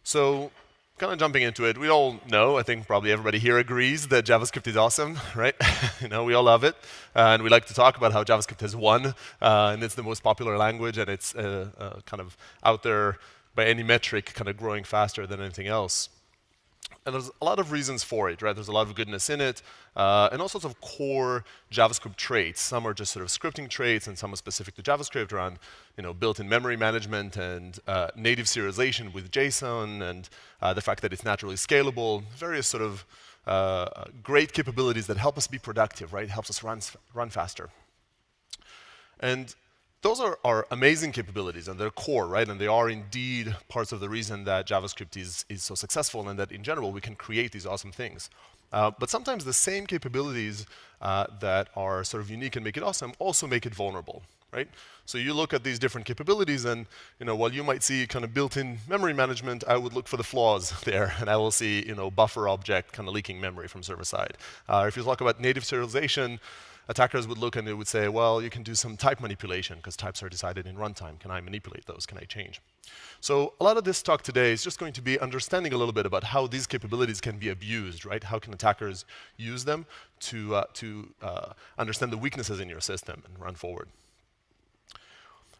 So kind of jumping into it, we all know, I think probably everybody here agrees that JavaScript is awesome, right? We all love it. And we like to talk about how JavaScript has won, and it's the most popular language, and it's kind of out there by any metric, kind of growing faster than anything else. And there's a lot of reasons for it, right? There's a lot of goodness in it, and all sorts of core JavaScript traits. Some are just sort of scripting traits, and some are specific to JavaScript around, built-in memory management and native serialization with JSON, and the fact that it's naturally scalable. Various sort of great capabilities that help us be productive, right? Helps us run faster. And those are amazing capabilities, and they're core, right? And they are indeed parts of the reason that JavaScript is so successful, and that in general we can create these awesome things. But sometimes the same capabilities that are sort of unique and make it awesome also make it vulnerable, right? So you look at these different capabilities, and while you might see kind of built-in memory management, I would look for the flaws there, and I will see buffer object kind of leaking memory from server side. If you talk about native serialization, attackers would look and they would say, well, you can do some type manipulation because types are decided in runtime. Can I manipulate those? Can I change? So a lot of this talk today is just going to be understanding a little bit about how these capabilities can be abused, right? How can attackers use them to understand the weaknesses in your system and run forward?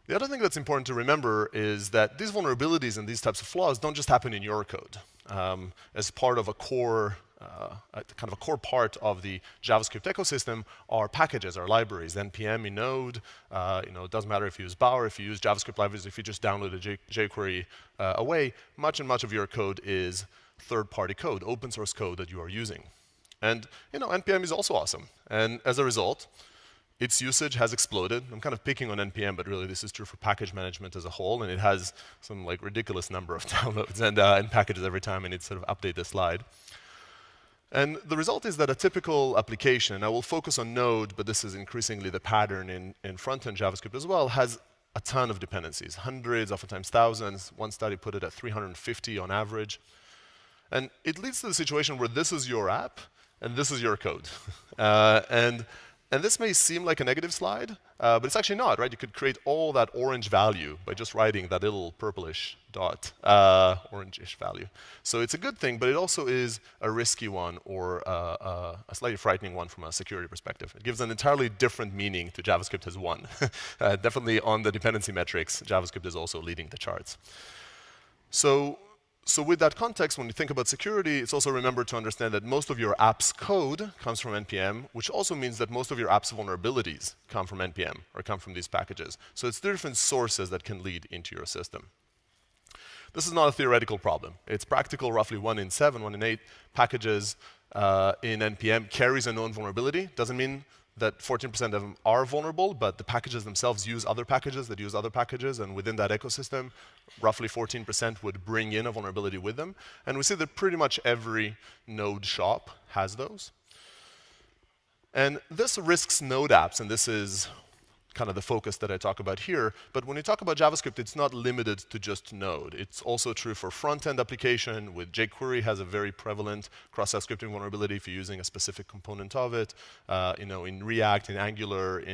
The other thing that's important to remember is that these vulnerabilities and these types of flaws don't just happen in your code. As part of a core kind of a core part of the JavaScript ecosystem are packages, are libraries, npm in Node. It doesn't matter if you use Bower, if you use JavaScript libraries, if you just download a jQuery away, much of your code is third-party code, open source code that you are using. And npm is also awesome. And as a result, its usage has exploded. I'm kind of picking on npm, but really this is true for package management as a whole, and it has some ridiculous number of downloads and packages every time I need to sort of update the slide. And the result is that a typical application, and I will focus on Node, but this is increasingly the pattern in front-end JavaScript as well, has a ton of dependencies, hundreds, oftentimes thousands. One study put it at 350 on average. And it leads to the situation where this is your app, and this is your code. And this may seem like a negative slide, but it's actually not, right? You could create all that orange value by just writing that little purplish dot, orange-ish value. So it's a good thing, but it also is a risky one or a slightly frightening one from a security perspective. It gives an entirely different meaning to JavaScript has won. Definitely on the dependency metrics, JavaScript is also leading the charts. So with that context, when you think about security, it's also remember to understand that most of your app's code comes from npm, which also means that most of your app's vulnerabilities come from npm or come from these packages. So it's different sources that can lead into your system. This is not a theoretical problem. It's practical. Roughly 1 in 7, 1 in 8 packages in npm carries a known vulnerability. Doesn't mean that 14% of them are vulnerable, but the packages themselves use other packages that use other packages, and within that ecosystem, roughly 14% would bring in a vulnerability with them. And we see that pretty much every Node shop has those. And this risks Node apps, and this is kind of the focus that I talk about here. But when you talk about JavaScript, it's not limited to just Node. It's also true for front-end application. With jQuery has a very prevalent cross-site scripting vulnerability if you're using a specific component of it. In React, in Angular,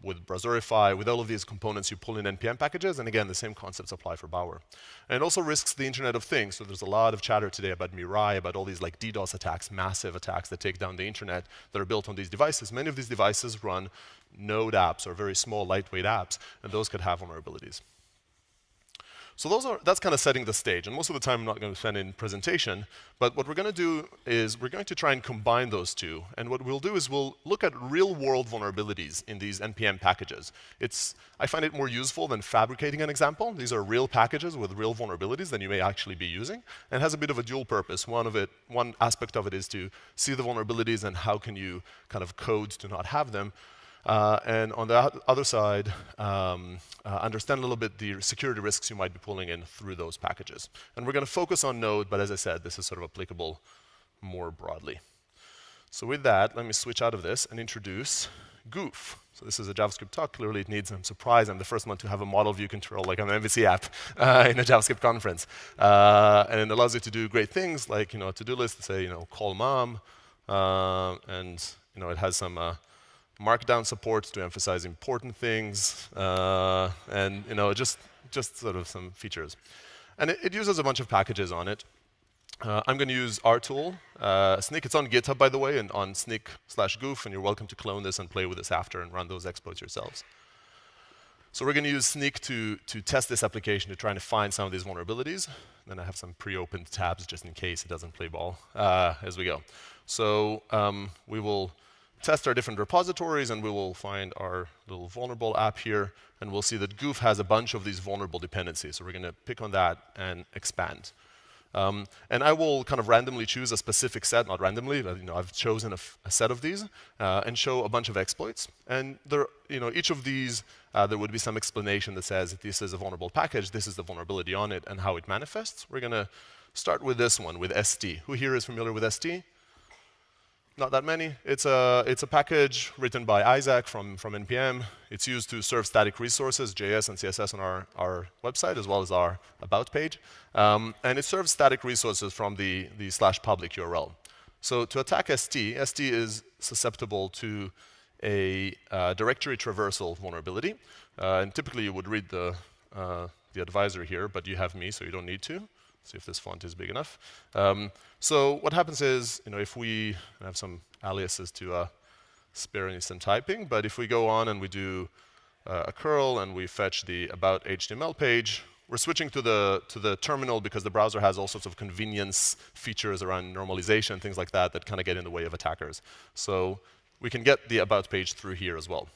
with Browserify, with all of these components, you pull in npm packages, and again, the same concepts apply for Bower. And it also risks the Internet of Things. So there's a lot of chatter today about Mirai, about all these DDoS attacks, massive attacks that take down the internet that are built on these devices. Many of these devices run Node apps or very small, lightweight apps, and those could have vulnerabilities. So that's kind of setting the stage. And most of the time, I'm not going to spend in presentation. But what we're going to do is we're going to try and combine those two. And what we'll do is we'll look at real-world vulnerabilities in these npm packages. I find it more useful than fabricating an example. These are real packages with real vulnerabilities that you may actually be using. And it has a bit of a dual purpose. One aspect of it is to see the vulnerabilities and how can you kind of code to not have them. And on the other side, understand a little bit the security risks you might be pulling in through those packages. And we're going to focus on Node, but as I said, this is sort of applicable more broadly. So with that, let me switch out of this and introduce Goof. So this is a JavaScript talk. Clearly, it needs some surprise. I'm the first one to have a model view control like an MVC app in a JavaScript conference. And it allows you to do great things like a to-do list to say, call mom. And it has some Markdown support to emphasize important things, and just sort of some features. And it uses a bunch of packages on it. I'm going to use our tool, Snyk. It's on GitHub, by the way, and on snyk/goof, and you're welcome to clone this and play with this after and run those exploits yourselves. So we're going to use Snyk to test this application to try and find some of these vulnerabilities. Then I have some pre-opened tabs just in case it doesn't play ball as we go. So we will test our different repositories, and we will find our little vulnerable app here, and we'll see that Goof has a bunch of these vulnerable dependencies. So we're going to pick on that and expand. And I will kind of randomly choose a specific set, not randomly, but I've chosen a set of these and show a bunch of exploits. And there, each of these, there would be some explanation that says this is a vulnerable package, this is the vulnerability on it, and how it manifests. We're going to start with this one, with ST. Who here is familiar with ST? Not that many. It's a package written by Isaac from NPM. It's used to serve static resources, JS and CSS on our website, as well as our About page. And it serves static resources from the /public URL. So to attack ST is susceptible to a directory traversal vulnerability. And typically you would read the advisor here, but you have me, so you don't need to. See if this font is big enough. So what happens is, if we have some aliases to spare instant typing, but if we go on and we do a curl and we fetch the about HTML page, we're switching to the terminal because the browser has all sorts of convenience features around normalization, things like that kind of get in the way of attackers. So we can get the about page through here as well.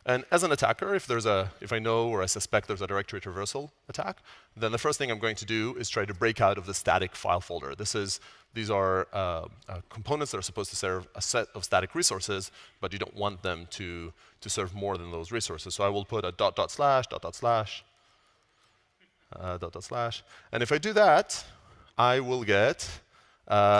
And as an attacker, if I know or I suspect there's a directory traversal attack, then the first thing I'm going to do is try to break out of the static file folder. These are components that are supposed to serve a set of static resources, but you don't want them to serve more than those resources. So I will put a // // and if I do that, I will get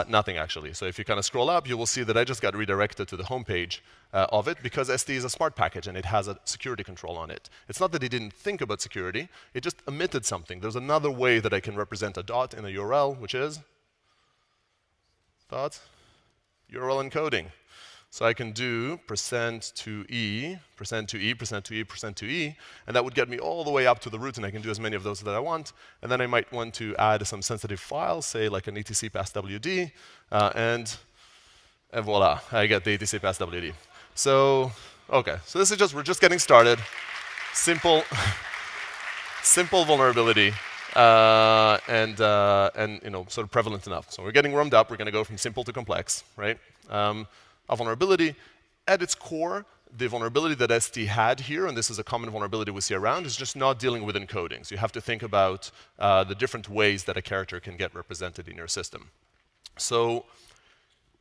nothing, actually. So if you kind of scroll up, you will see that I just got redirected to the home page of it because ST is a smart package and it has a security control on it. It's not that it didn't think about security, it just omitted something. There's another way that I can represent a dot in a URL, which is dot URL encoding. So I can do %2e, %2e, %2e, %2e, and that would get me all the way up to the root, and I can do as many of those that I want. And then I might want to add some sensitive file, say like an etc passwd, and voila, I get the etc passwd. So, okay, so this is we're just getting started. Simple, simple vulnerability, and sort of prevalent enough. So we're getting warmed up. We're going to go from simple to complex, right? A vulnerability, at its core, the vulnerability that ST had here, and this is a common vulnerability we see around, is just not dealing with encoding. So you have to think about the different ways that a character can get represented in your system. So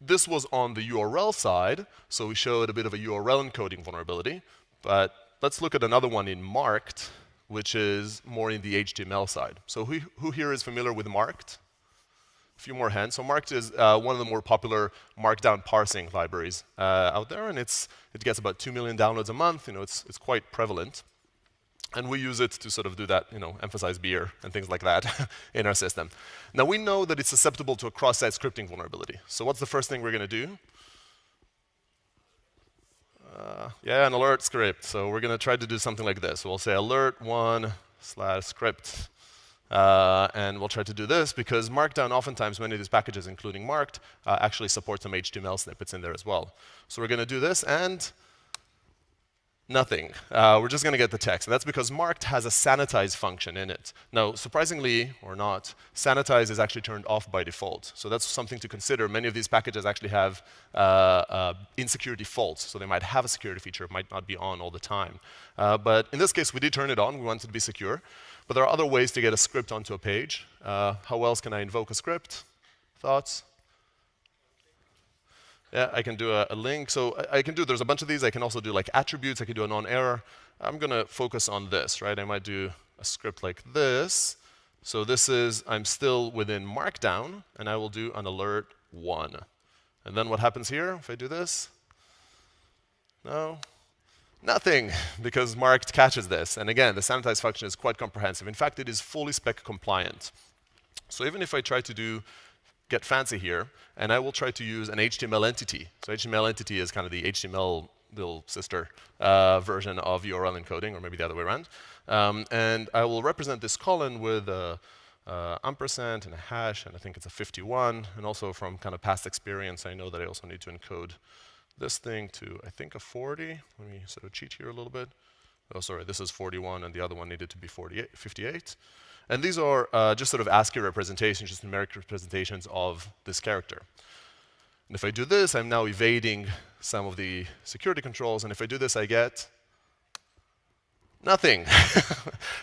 this was on the URL side, so we showed a bit of a URL encoding vulnerability. But let's look at another one in marked, which is more in the HTML side. So who here is familiar with marked? A few more hands. So marked is one of the more popular markdown parsing libraries out there, and it gets about 2 million downloads a month. It's quite prevalent. And we use it to sort of do that, emphasize beer and things like that in our system. Now we know that it's susceptible to a cross-site scripting vulnerability. So what's the first thing we're going to do? Yeah, an alert script. So we're going to try to do something like this. We'll say alert1/script. And we'll try to do this because Markdown, oftentimes, many of these packages, including marked, actually support some HTML snippets in there as well. So we're going to do this and nothing. We're just going to get the text. And that's because marked has a sanitize function in it. Now, surprisingly or not, sanitize is actually turned off by default. So that's something to consider. Many of these packages actually have insecure defaults. So they might have a security feature. It might not be on all the time. But in this case, we did turn it on. We want it to be secure. But there are other ways to get a script onto a page. How else can I invoke a script? Thoughts? Yeah, I can do a link. So there's a bunch of these. I can also do like attributes. I can do a non-error. I'm going to focus on this, right? I might do a script like this. So I'm still within Markdown, and I will do an alert1. And then what happens here if I do this? No. Nothing, because marked catches this. And again, the sanitize function is quite comprehensive. In fact, it is fully spec compliant. So even if I try to get fancy here, and I will try to use an HTML entity. So HTML entity is kind of the HTML little sister version of URL encoding, or maybe the other way around. And I will represent this colon with a ampersand and a hash, and I think it's a 51. And also from kind of past experience, I know that I also need to encode this thing to, I think, a 40. Let me sort of cheat here a little bit. Oh, sorry, this is 41, and the other one needed to be 58. And these are just sort of ASCII representations, just numeric representations of this character. And if I do this, I'm now evading some of the security controls. And if I do this, I get nothing.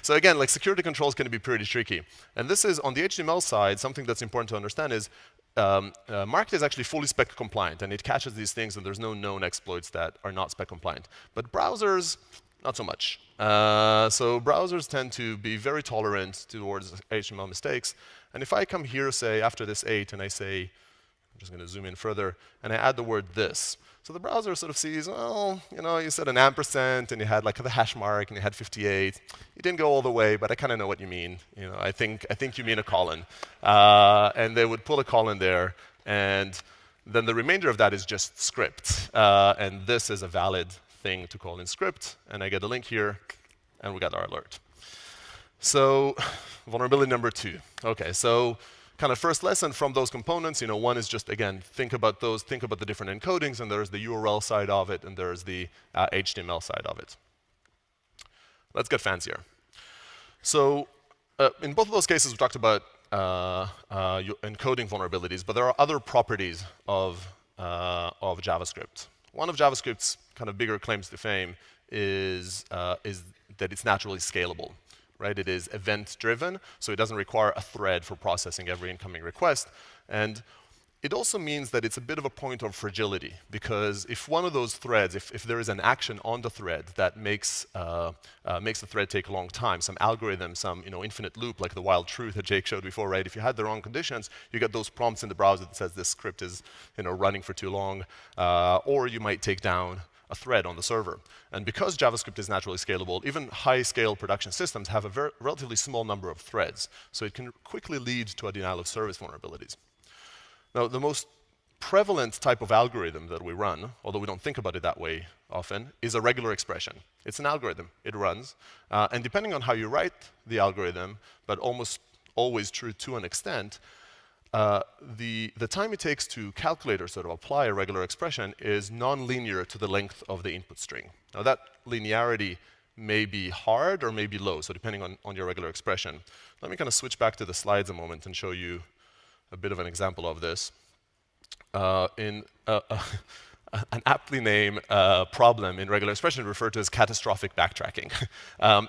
So again, like security controls can be pretty tricky. And this is, on the HTML side, something that's important to understand is Market is actually fully spec compliant, and it catches these things, and there's no known exploits that are not spec compliant. But browsers, not so much. So browsers tend to be very tolerant towards HTML mistakes. And if I come here, say, after this 8, and I say, I'm just going to zoom in further, and I add the word this. So the browser sort of sees, well, you know, you said an ampersand, and you had like the hash mark, and you had 58. You didn't go all the way, but I kind of know what you mean. You know, I think you mean a colon. And they would put a colon there, and then the remainder of that is just script. And this is a valid thing to call in script, and I get a link here, and we got our alert. So vulnerability number 2. OK, so kind of first lesson from those components, you know, one is just, again, think about those, think about the different encodings, and there's the URL side of it, and there's the HTML side of it. Let's get fancier. So in both of those cases, we talked about encoding vulnerabilities, but there are other properties of JavaScript. One of JavaScript's kind of bigger claims to fame is that it's naturally scalable. Right? It is event-driven, so it doesn't require a thread for processing every incoming request. And it also means that it's a bit of a point of fragility, because if one of those threads, if there is an action on the thread that makes the thread take a long time, some algorithm, some infinite loop, like the wild truth that Jake showed before, right? If you had the wrong conditions, you get those prompts in the browser that says this script is running for too long, or you might take down a thread on the server. And because JavaScript is naturally scalable, even high-scale production systems have a relatively small number of threads. So it can quickly lead to a denial of service vulnerabilities. Now, the most prevalent type of algorithm that we run, although we don't think about it that way often, is a regular expression. It's an algorithm. It runs. And depending on how you write the algorithm, but almost always true to an extent, the time it takes to calculate or sort of apply a regular expression is non-linear to the length of the input string. Now, that linearity may be hard or may be low, so depending on your regular expression. Let me kind of switch back to the slides a moment and show you a bit of an example of this. An aptly named problem in regular expression referred to as catastrophic backtracking.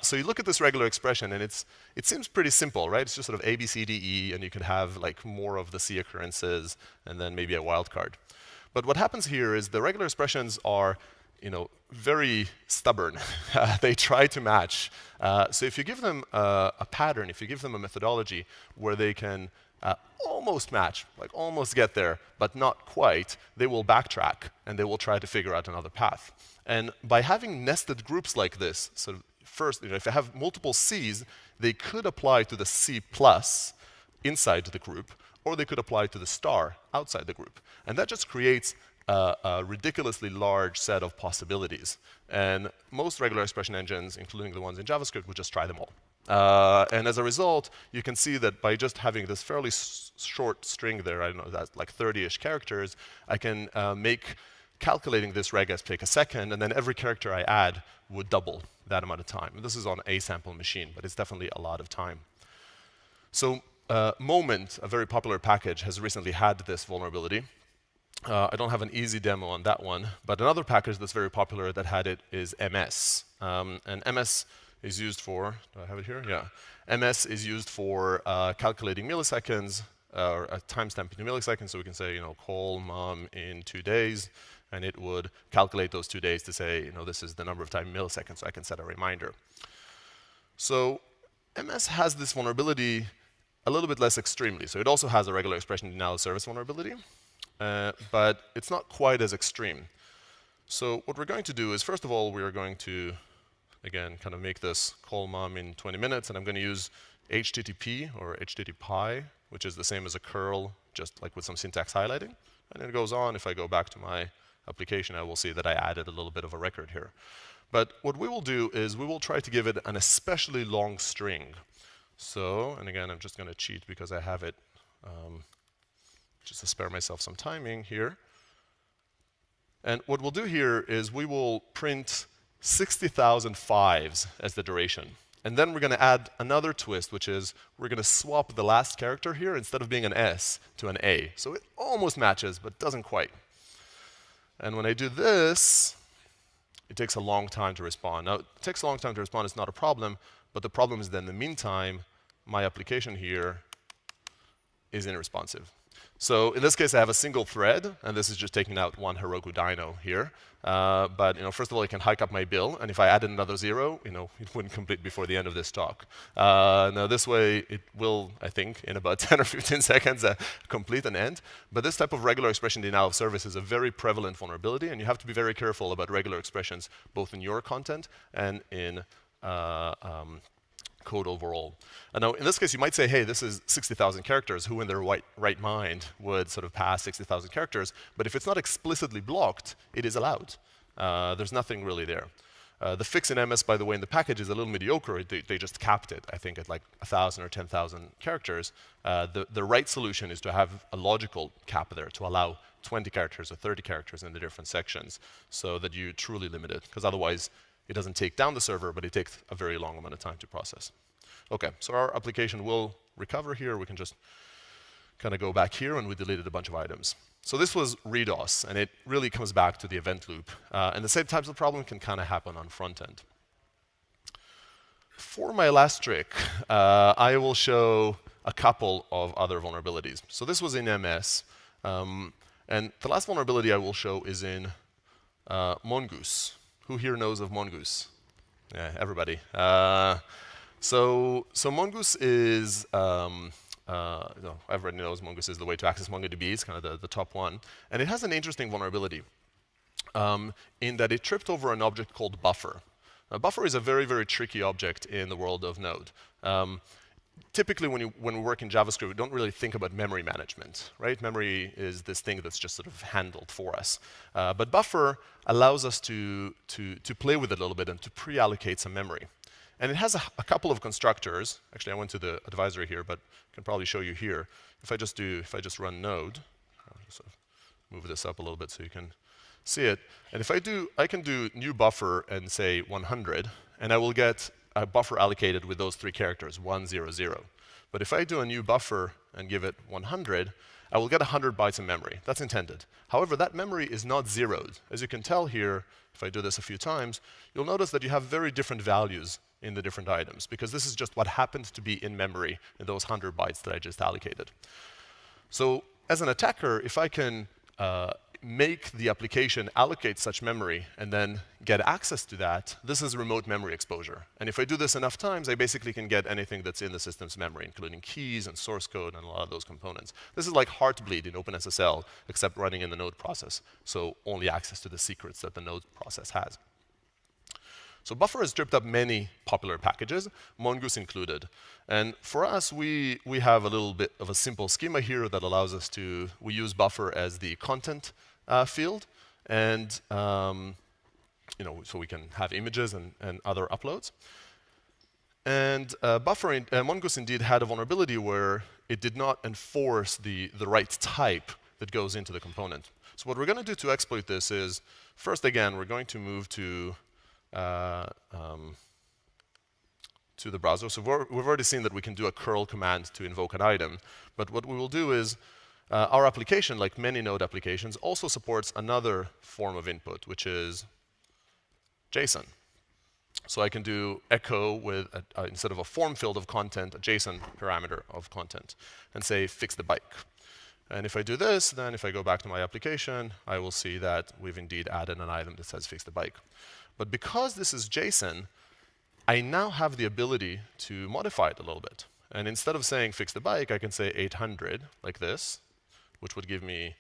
So you look at this regular expression, and it seems pretty simple, right? It's just sort of A, B, C, D, E, and you could have like more of the C occurrences, and then maybe a wildcard. But what happens here is the regular expressions are very stubborn. They try to match. So if you give them a pattern, if you give them a methodology where they can almost match, like almost get there, but not quite, they will backtrack, and they will try to figure out another path. And by having nested groups like this, so first, if you have multiple C's, they could apply to the C plus inside the group, or they could apply to the star outside the group. And that just creates a ridiculously large set of possibilities. And most regular expression engines, including the ones in JavaScript, would just try them all. And as a result, you can see that by just having this fairly short string there, I don't know, that's like 30-ish characters, I can make calculating this regex take a second, and then every character I add would double that amount of time. And this is on a sample machine, but it's definitely a lot of time. So Moment, a very popular package, has recently had this vulnerability. I don't have an easy demo on that one, but another package that's very popular that had it is MS. And MS is used for, do I have it here? Yeah. MS is used for calculating milliseconds, or a timestamp into milliseconds, so we can say, call mom in 2 days, and it would calculate those 2 days to say, this is the number of time milliseconds, so I can set a reminder. So MS has this vulnerability a little bit less extremely. So it also has a regular expression denial of service vulnerability, but it's not quite as extreme. So what we're going to do is, first of all, we are going to, again, kind of make this call mom in 20 minutes, and I'm going to use HTTP or HTTP, which is the same as a curl, just like with some syntax highlighting. And it goes on. If I go back to my application, I will see that I added a little bit of a record here. But what we will do is we will try to give it an especially long string. So, and again, I'm just going to cheat because I have it just to spare myself some timing here. And what we'll do here is we will print 60,000 fives as the duration. And then we're going to add another twist, which is we're going to swap the last character here, instead of being an S, to an A. So it almost matches, but doesn't quite. And when I do this, it takes a long time to respond. Now, it takes a long time to respond. It's not a problem. But the problem is that in the meantime, my application here is unresponsive. So in this case, I have a single thread, and this is just taking out one Heroku dyno here. But first of all, I can hike up my bill, and if I added another 0, it wouldn't complete before the end of this talk. Now this way, it will, I think, in about 10 or 15 seconds, complete and end. But this type of regular expression denial of service is a very prevalent vulnerability, and you have to be very careful about regular expressions, both in your content and in code overall. And now, in this case, you might say, hey, this is 60,000 characters. Who in their right mind would sort of pass 60,000 characters? But if it's not explicitly blocked, it is allowed. There's nothing really there. The fix in MS, by the way, in the package is a little mediocre. They just capped it, I think, at like 1,000 or 10,000 characters. The right solution is to have a logical cap there to allow 20 characters or 30 characters in the different sections so that you truly limit it. Because otherwise, it doesn't take down the server, but it takes a very long amount of time to process. OK, so our application will recover here. We can just kind of go back here, and we deleted a bunch of items. So this was redos, and it really comes back to the event loop. And the same types of problem can kind of happen on front end. For my last trick, I will show a couple of other vulnerabilities. So this was in MS. And the last vulnerability I will show is in Mongoose. Who here knows of Mongoose? Yeah, everybody. So Mongoose is, everybody knows Mongoose is the way to access MongoDB. It's kind of the top one. And it has an interesting vulnerability in that it tripped over an object called buffer. Now, buffer is a very, very tricky object in the world of Node. Typically, when we work in JavaScript, we don't really think about memory management, right? Memory is this thing that's just sort of handled for us. But buffer allows us to play with it a little bit and to pre-allocate some memory. And it has a couple of constructors. Actually, I went to the advisory here, but I can probably show you here. If I just run Node, I'll just sort of move this up a little bit so you can see it. And if I can do new buffer and say 100, and I will get a buffer allocated with those 3 characters, 1, 0, 0. But if I do a new buffer and give it 100, I will get 100 bytes of memory. That's intended. However, that memory is not zeroed. As you can tell here, if I do this a few times, you'll notice that you have very different values in the different items, because this is just what happened to be in memory in those 100 bytes that I just allocated. So as an attacker, if I can make the application allocate such memory and then get access to that, this is remote memory exposure. And if I do this enough times, I basically can get anything that's in the system's memory, including keys and source code and a lot of those components. This is like Heartbleed in OpenSSL, except running in the Node process, so only access to the secrets that the Node process has. So buffer has stripped up many popular packages, Mongoose included. And for us, we have a little bit of a simple schema here that allows us to, we use buffer as the content field, and so we can have images and other uploads. And Mongoose indeed had a vulnerability where it did not enforce the right type that goes into the component. So what we're going to do to exploit this is, first again, we're going to move to the browser. So we've already seen that we can do a curl command to invoke an item. But what we will do is, our application, like many Node applications, also supports another form of input, which is JSON. So I can do echo with, instead of a form field of content, a JSON parameter of content, and say, fix the bike. And if I do this, then if I go back to my application, I will see that we've indeed added an item that says fix the bike. But because this is JSON, I now have the ability to modify it a little bit. And instead of saying fix the bike, I can say 800 like this, which would give me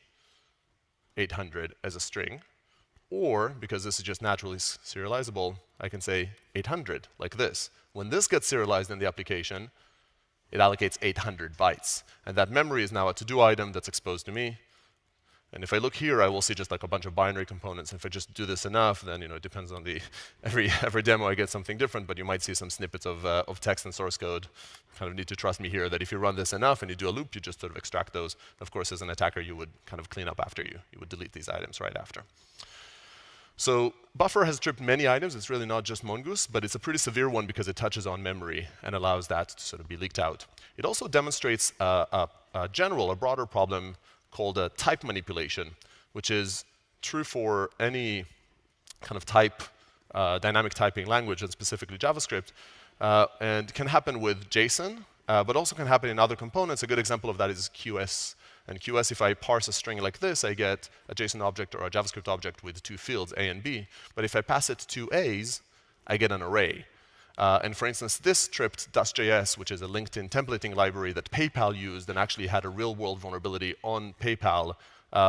800 as a string. Or, because this is just naturally serializable, I can say 800 like this. When this gets serialized in the application, it allocates 800 bytes. And that memory is now a to-do item that's exposed to me. And if I look here, I will see just like a bunch of binary components. If I just do this enough, then it depends on the every demo I get something different, but you might see some snippets of text and source code. Kind of need to trust me here that if you run this enough and you do a loop, you just sort of extract those. Of course, as an attacker, you would kind of clean up after you. You would delete these items right after. So buffer has tripped many items. It's really not just Mongoose, but it's a pretty severe one because it touches on memory and allows that to sort of be leaked out. It also demonstrates a broader problem called type manipulation, which is true for any kind of dynamic typing language, and specifically JavaScript, and can happen with JSON, but also can happen in other components. A good example of that is QS. And QS, if I parse a string like this, I get a JSON object or a JavaScript object with two fields, A and B. But if I pass it two A's, I get an array. And for instance, this tripped Dust.js, which is a LinkedIn templating library that PayPal used and actually had a real-world vulnerability on PayPal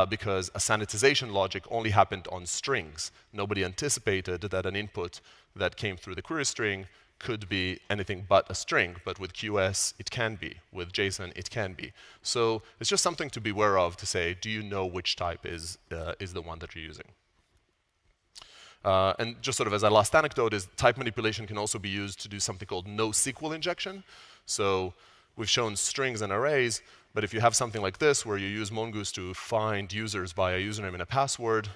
because a sanitization logic only happened on strings. Nobody anticipated that an input that came through the query string could be anything but a string, but with QS, it can be. With JSON, it can be. So it's just something to be aware of to say, do you know which type is the one that you're using? And just sort of as a last anecdote is type manipulation can also be used to do something called NoSQL injection. So we've shown strings and arrays, but if you have something like this where you use Mongoose to find users by a username and a password,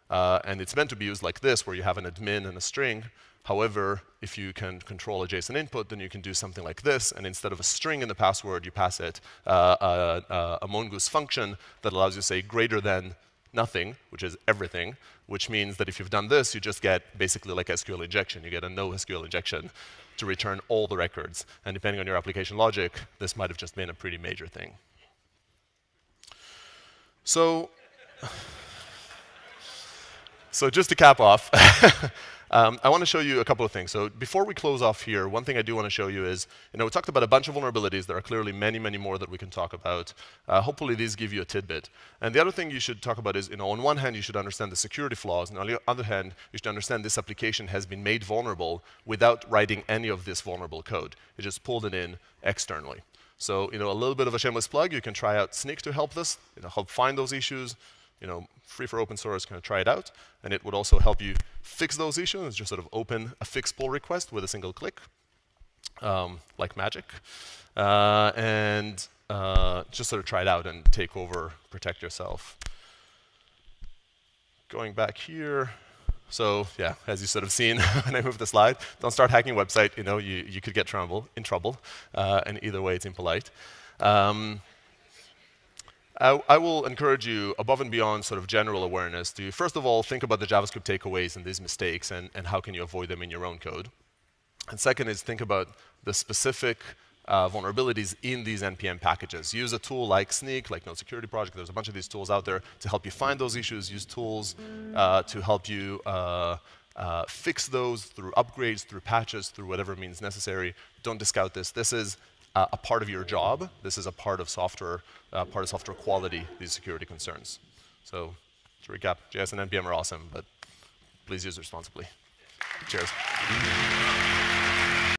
and it's meant to be used like this where you have an admin and a string. However, if you can control a JSON input, then you can do something like this, and instead of a string in the password, you pass it a Mongoose function that allows you to say greater than nothing, which is everything, which means that if you've done this, you just get basically like SQL injection. You get a NoSQL injection to return all the records. And depending on your application logic, this might have just been a pretty major thing. So just to cap off, I want to show you a couple of things. So before we close off here, one thing I do want to show you is, we talked about a bunch of vulnerabilities. There are clearly many, many more that we can talk about. Hopefully these give you a tidbit. And the other thing you should talk about is, on one hand, you should understand the security flaws. And on the other hand, you should understand this application has been made vulnerable without writing any of this vulnerable code. You just pulled it in externally. So, a little bit of a shameless plug. You can try out Snyk to help this, help find those issues. Free for open source, kind of try it out. And it would also help you fix those issues. Just sort of open a fix pull request with a single click, like magic. And just sort of try it out and take over, protect yourself. Going back here. So yeah, as you sort of seen when I moved the slide, don't start hacking a website. You could get in trouble. And either way, it's impolite. I will encourage you, above and beyond sort of general awareness, to first of all think about the JavaScript takeaways and these mistakes and how can you avoid them in your own code. And second is think about the specific vulnerabilities in these NPM packages. Use a tool like Snyk, like Node Security Project. There's a bunch of these tools out there to help you find those issues. Use tools to help you fix those through upgrades, through patches, through whatever means necessary. Don't discount this. This is a part of your job. This is a part of software quality, these security concerns. So to recap, JS and NPM are awesome, but please use responsibly. Cheers.